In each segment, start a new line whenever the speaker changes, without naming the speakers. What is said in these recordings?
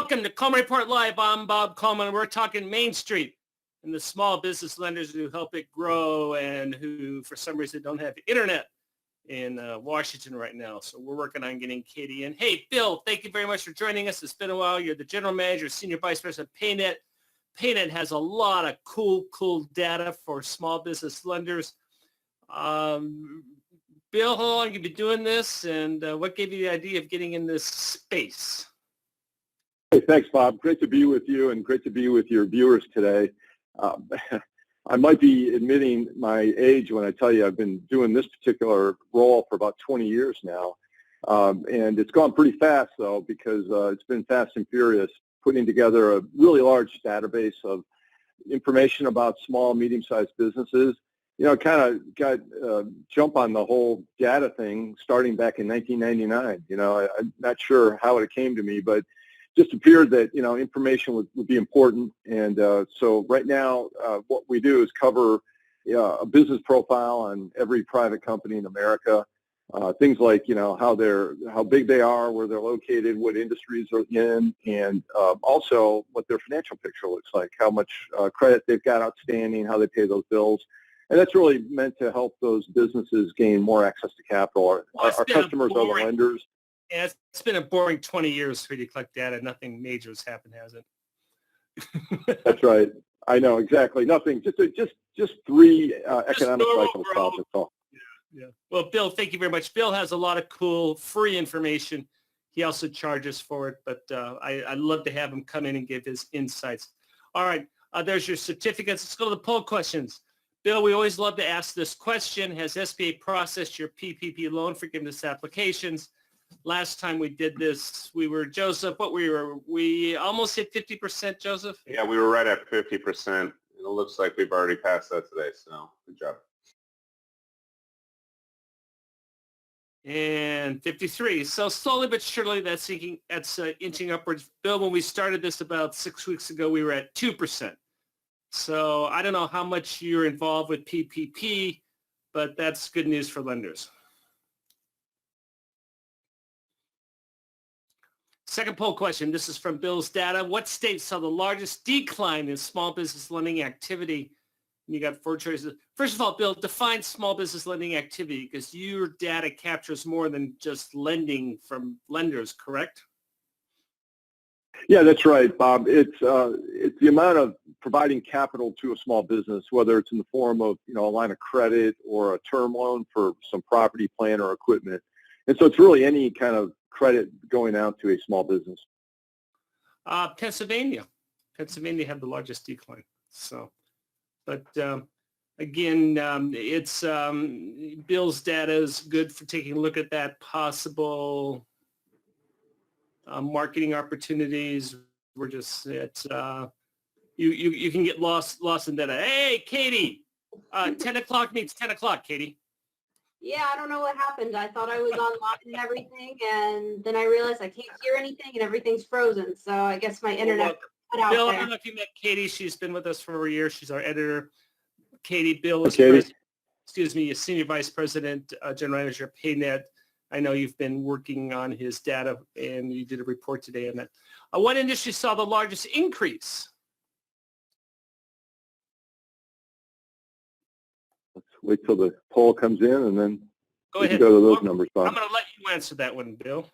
Welcome to Coleman Report Live. I'm Bob Coleman. We're talking Main Street and the small business lenders who help it grow and who, for some reason, don't have internet in Washington right now. So we're working on getting Katie in. Hey, Bill, thank you very much for joining us. It's been a while. You're the general manager, senior vice president of PayNet. PayNet has a lot of cool data for small business lenders. Bill, how long have you been doing this, and what gave you the idea of getting in this space?
Hey, thanks, Bob. Great to be with you and great to be with your viewers today. I might be admitting my age when I tell you I've been doing this particular role for about 20 years now. And it's gone pretty fast, though, because it's been fast and furious, putting together a really large database of information about small, medium-sized businesses. You know, kind of got jump on the whole data thing starting back in 1999. You know, I'm not sure how it came to me, but just appeared that, you know, information would be important. And so right now, what we do is cover a business profile on every private company in America. Things like, you know, how big they are, where they're located, what industries are in, and also what their financial picture looks like, how much credit they've got outstanding, how they pay those bills. And that's really meant to help those businesses gain more access to capital. Our customers are the lenders.
Yeah, it's been a boring 20 years for you to collect data. Nothing major has happened, has it?
That's right. I know, exactly. Nothing. Just three economic cycles. That's all.
Yeah. Well, Bill, thank you very much. Bill has a lot of cool free information. He also charges for it, but I'd love to have him come in and give his insights. All right. There's your certificates. Let's go to the poll questions. Bill, we always love to ask this question. Has SBA processed your PPP loan forgiveness applications? Last time we did this, Joseph, we almost hit 50%, Joseph?
Yeah, we were right at 50%. It looks like we've already passed that today, so good job.
And 53. So slowly but surely that's inching upwards. Bill, when we started this about 6 weeks ago, we were at 2%. So I don't know how much you're involved with PPP, but that's good news for lenders. Second poll question. This is from Bill's data. What states saw the largest decline in small business lending activity? And you got 4 choices. First of all, Bill, define small business lending activity, because your data captures more than just lending from lenders, correct?
Yeah, that's right, Bob. It's the amount of providing capital to a small business, whether it's in the form of, you know, a line of credit or a term loan for some property, plant, or equipment. And so it's really any kind of credit going out to a small business.
Pennsylvania had the largest decline. So, but again, it's Bill's data is good for taking a look at that possible marketing opportunities. We're just you can get lost in data. Hey, Katie, 10 o'clock means 10 o'clock, Katie.
Yeah, I don't know what happened. I thought I was online and everything, and then I realized I can't hear anything and everything's frozen. So I guess my internet cut out
Bill,
there.
I don't know if you met Katie. She's been with us for over a year. She's our editor. Katie, Bill is senior vice president, general manager of PayNet. I know you've been working on his data, and you did a report today on that. What industry saw the largest increase?
Let's wait till the poll comes in, and then
we can
go to those numbers, Bob.
I'm going to let you answer that one, Bill.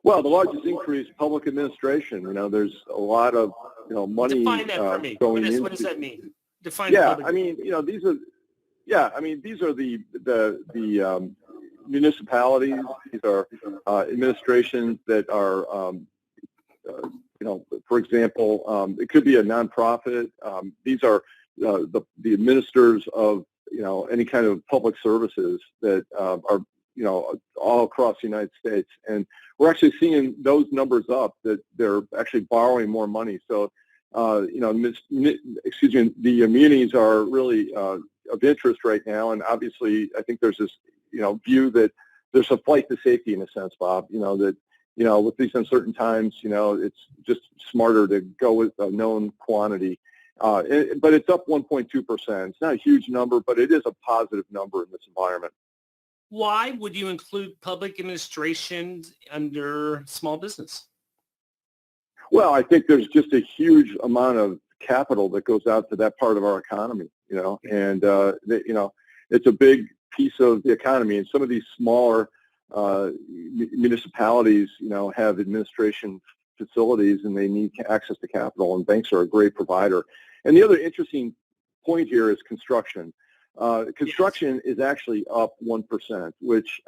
Well, the largest increase, public administration. You know, there's a lot of, you know, money
Define that for me.
going into.
What does that mean? Define.
Yeah, I mean, you know, these are the municipalities. These are administrations that are, you know, for example, it could be a nonprofit. These are the administrators of, you know, any kind of public services that are, you know, all across the United States. And we're actually seeing those numbers up, that they're actually borrowing more money. So, you know, the munis are really of interest right now. And obviously, I think there's this, you know, view that there's a flight to safety in a sense, Bob, you know, that, you know, with these uncertain times, you know, it's just smarter to go with a known quantity. But it's up 1.2%. It's not a huge number, but it is a positive number in this environment.
Why would you include public administration under small business?
Well, I think there's just a huge amount of capital that goes out to that part of our economy, and it's a big piece of the economy. And some of these smaller municipalities, have administration facilities and they need access to capital, and banks are a great provider. And the other interesting point here is construction. Construction is actually up 1%, which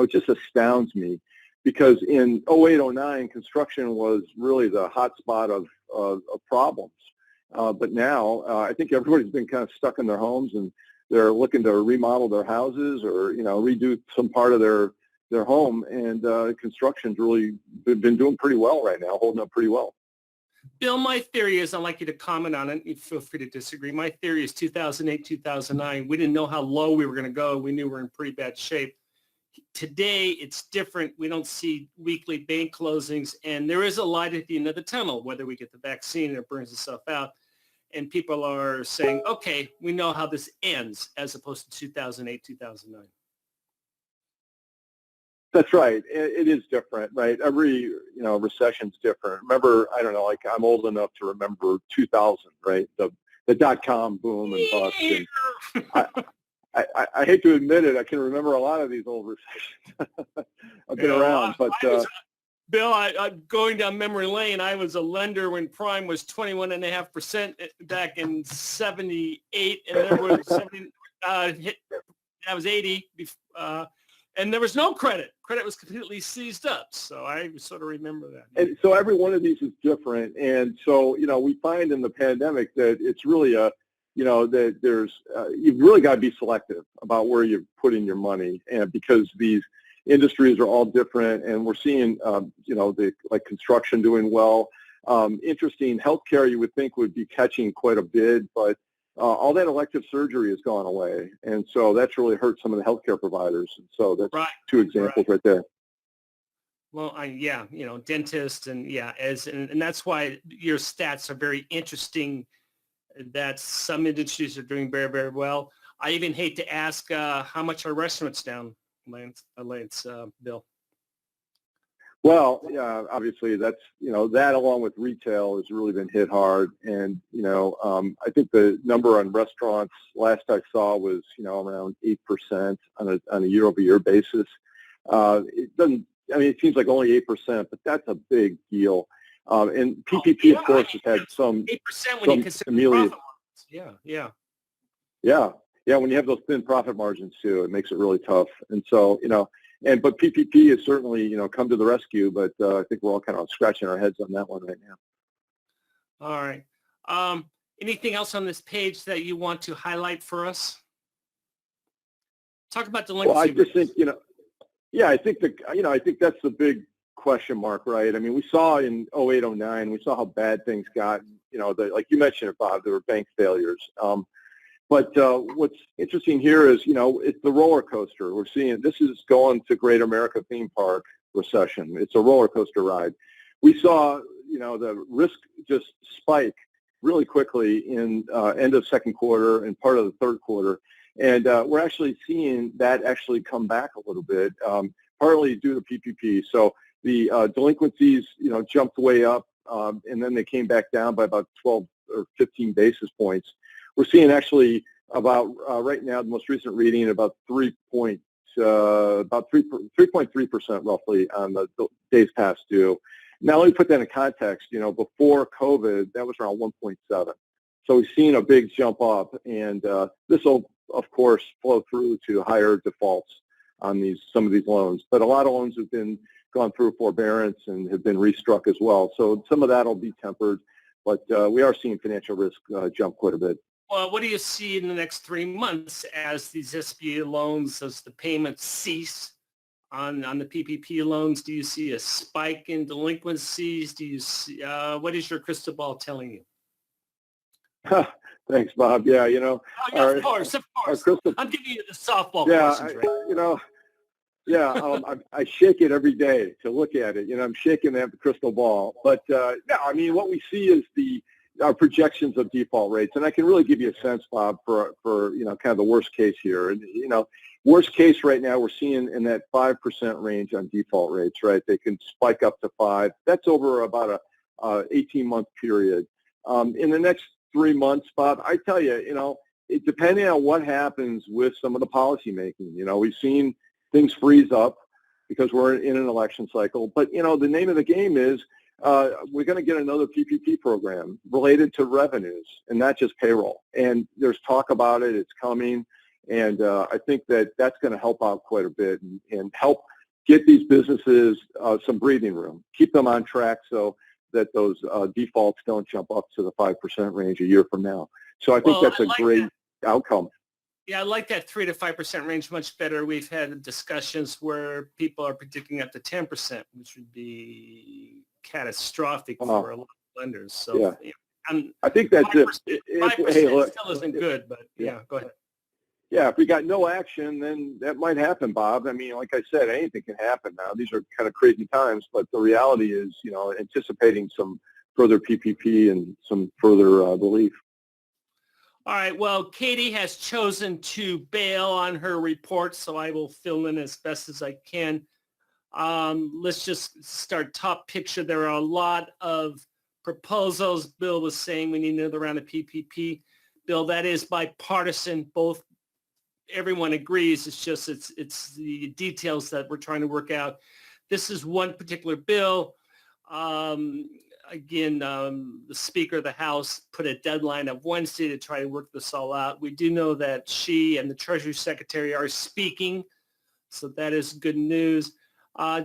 just astounds me, because in 08, 09, construction was really the hot spot of problems. But now I think everybody's been kind of stuck in their homes, and they're looking to remodel their houses or, redo some part of their home, and construction's really been doing pretty well right now, holding up pretty well.
Bill, my theory is, I'd like you to comment on it. You feel free to disagree. My theory is 2008, 2009, we didn't know how low we were going to go. We knew we were in pretty bad shape. Today, it's different. We don't see weekly bank closings, and there is a light at the end of the tunnel, whether we get the vaccine and it burns itself out. And people are saying, okay, we know how this ends, as opposed to 2008, 2009.
That's right. It is different, right? Every, recession's different. Remember, I don't know, like I'm old enough to remember 2000, right? The dot-com boom and bust. And I hate to admit it, I can remember a lot of these old recessions. I've been around, but...
Bill, I'm going down memory lane. I was a lender when prime was 21.5% back in 78, and there was 70, that was 80, and there was no credit. Credit was completely seized up. So I sort of remember that.
And so every one of these is different. And so, we find in the pandemic that it's really that there's, you've really got to be selective about where you're putting your money, and because these industries are all different, and we're seeing, like construction doing well. Interesting, healthcare you would think would be catching quite a bit, but all that elective surgery has gone away, and so that's really hurt some of the healthcare providers. And so that's right. Two examples right there.
Well, dentists, and and that's why your stats are very interesting. That some industries are doing very, very well. I even hate to ask how much are restaurants down, Lance, Bill?
Well, yeah, obviously that's, that along with retail has really been hit hard. And, I think the number on restaurants last I saw was, around 8% on a year-over-year basis. It doesn't, it seems like only 8%, but that's a big deal. And PPP, of course, has had some
8% when you consider profit margins.
Yeah, when you have those thin profit margins too, it makes it really tough. And so, but PPP has certainly, come to the rescue, but I think we're all kind of scratching our heads on that one right now.
All right. Anything else on this page that you want to highlight for us? Talk about delinquency.
Well, I just think, I think that's the big question mark, right? We saw in 08, 09, we saw how bad things got, like you mentioned, Bob, there were bank failures. But what's interesting here is, it's the roller coaster. We're seeing, this is going to Great America Theme Park recession. It's a roller coaster ride. We saw, the risk just spike really quickly in end of second quarter and part of the third quarter. And we're actually seeing that actually come back a little bit, partly due to PPP. So the delinquencies, jumped way up, and then they came back down by about 12 or 15 basis points. We're seeing actually about right now, the most recent reading, about 3.3% roughly on the days past due. Now let me put that in context. Before COVID, that was around 1.7. So we've seen a big jump up, and this will, of course, flow through to higher defaults on some of these loans. But a lot of loans have been gone through forbearance and have been restruck as well. So some of that will be tempered, but we are seeing financial risk jump quite a bit.
Well, what do you see in the next 3 months as these SBA loans, as the payments cease on the PPP loans? Do you see a spike in delinquencies? Do you see, what is your crystal ball telling you?
Thanks, Bob. Yeah,
of course. I'm giving you the softball questions, right?
I shake it every day to look at it. I'm shaking that crystal ball. But, what we see is our projections of default rates. And I can really give you a sense, Bob, for kind of the worst case here. And, worst case right now, we're seeing in that 5% range on default rates, right? They can spike up to 5. That's over about 18-month period. In the next 3 months, Bob, I tell you, it depending on what happens with some of the policy making. We've seen things freeze up because we're in an election cycle. But, the name of the game is we're going to get another PPP program related to revenues and not just payroll. And there's talk about it. It's coming. And I think that's going to help out quite a bit and help get these businesses some breathing room, keep them on track so that those defaults don't jump up to the 5% range a year from now. So I think that's a great outcome.
Yeah, I like that 3 to 5% range much better. We've had discussions where people are predicting up to 10%, which would be catastrophic for a lot of lenders. So
I think that's
5%,
it.
5% still isn't good, but go ahead.
Yeah, if we got no action, then that might happen, Bob. I mean, like I said, anything can happen now. These are kind of crazy times, but the reality is, anticipating some further PPP and some further relief.
All right. Well, Katie has chosen to bail on her report, so I will fill in as best as I can. Let's just start top picture. There are a lot of proposals. Bill was saying we need another round of PPP. Bill, that is bipartisan. Everyone agrees. It's just it's the details that we're trying to work out. This is one particular bill. Again, the Speaker of the House put a deadline of Wednesday to try to work this all out. We do know that she and the Treasury Secretary are speaking, so that is good news.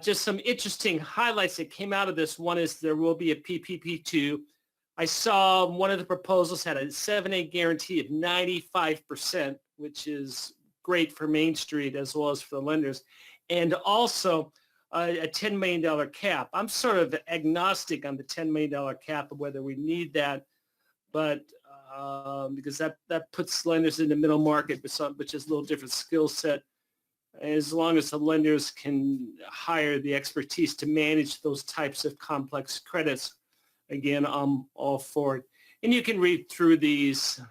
Just some interesting highlights that came out of this. One is there will be a PPP2. I saw one of the proposals had a 7A guarantee of 95%, which is great for Main Street as well as for the lenders, and also a $10 million cap. I'm sort of agnostic on the $10 million cap of whether we need that, but because that puts lenders in the middle market, which is a little different skill set. As long as the lenders can hire the expertise to manage those types of complex credits, again, I'm all for it. And you can read through these.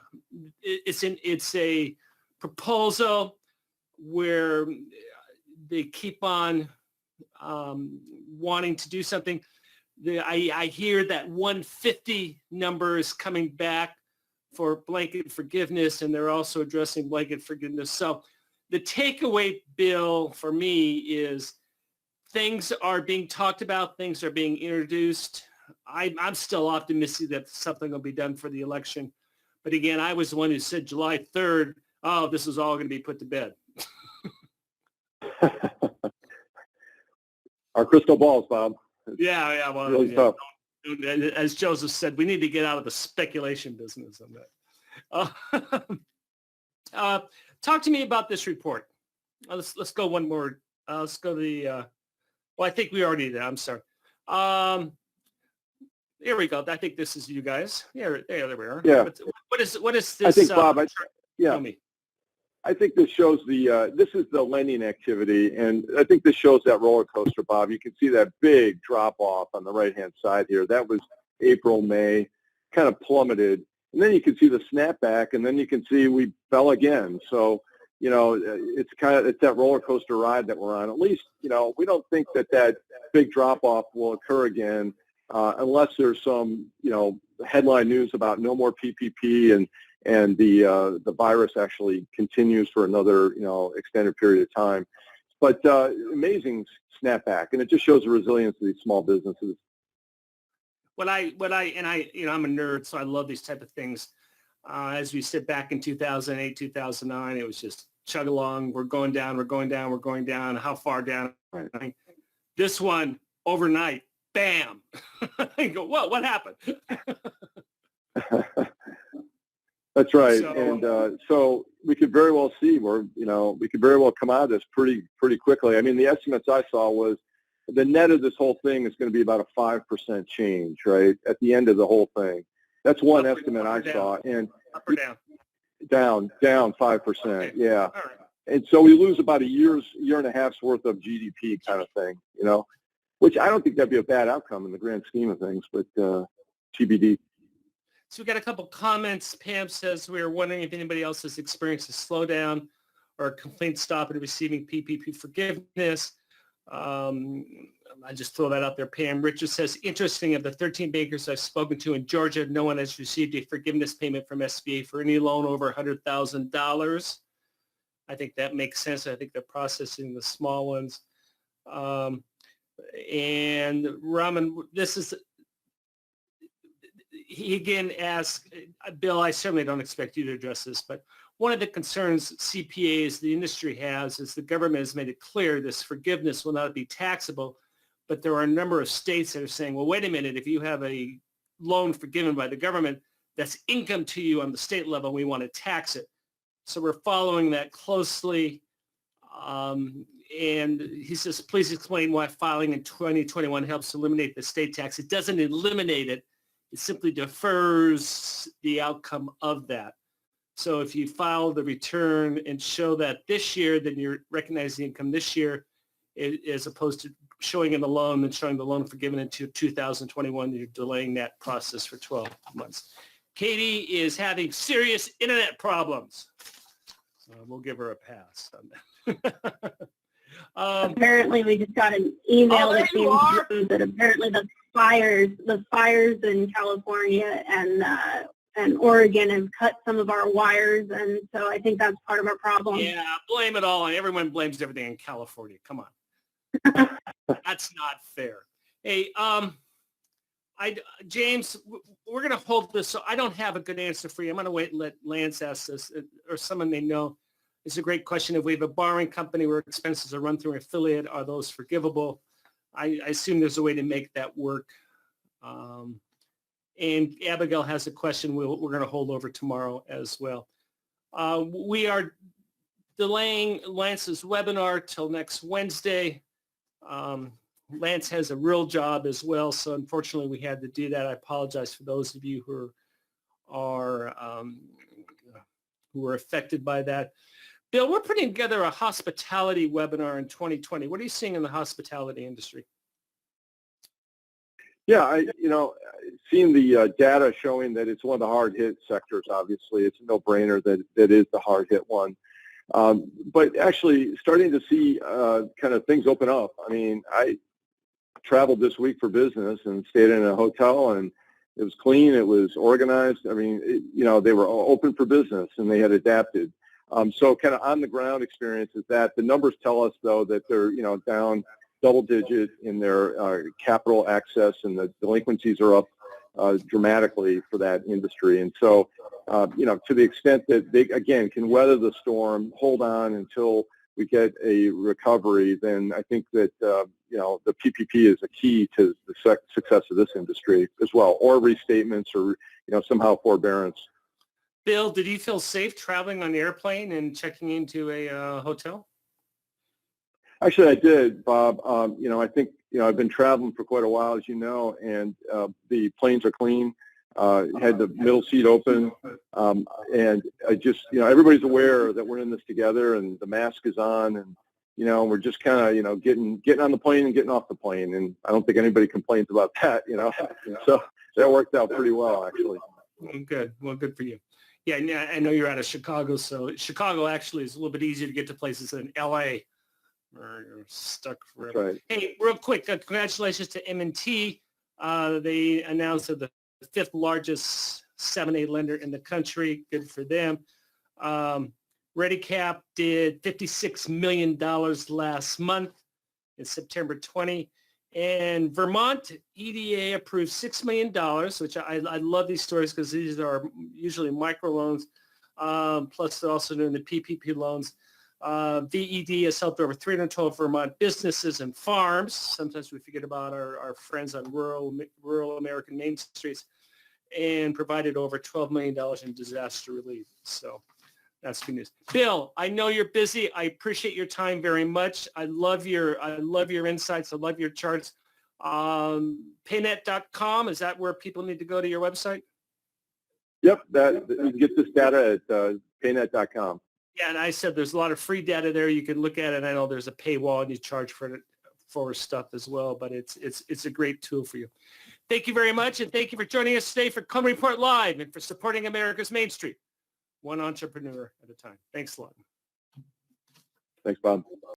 It's a proposal where they keep on wanting to do something. I hear that 150 number is coming back for blanket forgiveness, and they're also addressing blanket forgiveness. So the takeaway, Bill, for me is things are being talked about, things are being introduced. I'm still optimistic that something will be done for the election. But again, I was the one who said July 3rd, this is all going to be put to bed.
Our crystal balls, Bob.
Yeah. Well,
really tough.
As Joseph said, we need to get out of the speculation business on that. Talk to me about this report. Let's go one more. Let's go to the. I think we already did. I'm sorry. Here we go. I think this is you guys. There we are.
Yeah.
What is this?
I think, Bob,
tell me.
I think this shows this is the lending activity, and I think this shows that roller coaster, Bob. You can see that big drop off on the right-hand side here. That was April, May, kind of plummeted. And then you can see the snapback, and then you can see we fell again. So, it's that roller coaster ride that we're on. At least, we don't think that big drop off will occur again unless there's some, headline news about no more PPP and the virus actually continues for another, extended period of time. But amazing snapback, and it just shows the resilience of these small businesses.
I'm a nerd, so I love these type of things. As we said back in 2008, 2009, it was just chug along. We're going down. How far down? Right. This one, overnight, bam. I go, whoa, what happened?
That's right. So we could very well see we could very well come out of this pretty quickly. I mean, the estimates I saw was the net of this whole thing is going to be about a 5% change, right, at the end of the whole thing. That's one estimate I saw. And
up or down?
Down 5%.
Okay.
Yeah.
All right.
And so we lose about a year and a half's worth of GDP kind of thing, which I don't think that'd be a bad outcome in the grand scheme of things, but TBD.
So we got a couple comments. Pam says, we are wondering if anybody else has experienced a slowdown or a complete stop in receiving PPP forgiveness. I just throw that out there. Pam Richards says, interesting, of the 13 bankers I've spoken to in Georgia, no one has received a forgiveness payment from SBA for any loan over $100,000. I think that makes sense. I think they're processing the small ones. And Raman, he again asked, Bill, I certainly don't expect you to address this, but one of the concerns CPAs, the industry has, is the government has made it clear this forgiveness will not be taxable, but there are a number of states that are saying, well, wait a minute, if you have a loan forgiven by the government, that's income to you on the state level, we want to tax it. So we're following that closely. And he says, please explain why filing in 2021 helps eliminate the state tax. It doesn't eliminate it. It simply defers the outcome of that. So if you file the return and show that this year, then you're recognizing the income this year, as opposed to showing in the loan and showing the loan forgiven into 2021, you're delaying that process for 12 months. Katie is having serious internet problems. We'll give her a pass on that.
Apparently, we just got an email that came through that apparently the fires in California and Oregon have cut some of our wires, and so I think that's part of our problem.
Yeah, blame it all on everyone. Blames everything in California. Come on, that's not fair. Hey, James, we're going to hold this. So I don't have a good answer for you. I'm going to wait and let Lance ask this, or someone may know. It's a great question. If we have a borrowing company where expenses are run through an affiliate, are those forgivable? I assume there's a way to make that work. And Abigail has a question we're going to hold over tomorrow as well. We are delaying Lance's webinar till next Wednesday. Lance has a real job as well, so unfortunately we had to do that. I apologize for those of you who are affected by that. Bill, we're putting together a hospitality webinar in 2020. What are you seeing in the hospitality industry?
Yeah, seeing the data showing that it's one of the hard-hit sectors, obviously, it's a no-brainer that is the hard-hit one. But actually starting to see kind of things open up. I mean, I traveled this week for business and stayed in a hotel, and it was clean, it was organized. I mean, they were all open for business, and they had adapted. So kind of on-the-ground experience is that. The numbers tell us, though, that they're, down double-digit in their capital access, and the delinquencies are up dramatically for that industry. And so, to the extent that they, again, can weather the storm, hold on until we get a recovery, then I think that, the PPP is a key to the success of this industry as well, or restatements or, somehow forbearance.
Bill, did you feel safe traveling on the airplane and checking into a hotel?
Actually, I did, Bob. I think, I've been traveling for quite a while, as you know, and the planes are clean. Had the middle seat open, and I just, everybody's aware that we're in this together, and the mask is on, and we're just kind of, getting on the plane and getting off the plane, and I don't think anybody complains about that, So that worked out pretty well, actually.
Good. Well, good for you. Yeah, I know you're out of Chicago, so Chicago actually is a little bit easier to get to places than L.A. or you're stuck forever.
Right.
Hey, real quick, congratulations to M&T. They announced that the fifth largest 7(a) lender in the country. Good for them. ReadyCap did $56 million last month in September 20. And Vermont EDA approved $6 million, which I love these stories because these are usually microloans, plus they're also doing the PPP loans. VED has helped over 312 Vermont businesses and farms. Sometimes we forget about our friends on rural American main streets, and provided over $12 million in disaster relief. So that's good news. Bill, I know you're busy. I appreciate your time very much. I love your insights. I love your charts. Paynet.com, is that where people need to go to your website?
Yep, you can get this data at paynet.com.
Yeah, and I said there's a lot of free data there. You can look at it. I know there's a paywall and you charge for stuff as well, but it's a great tool for you. Thank you very much, and thank you for joining us today for Coleman Report Live and for supporting America's Main Street, one entrepreneur at a time. Thanks a lot.
Thanks, Bob.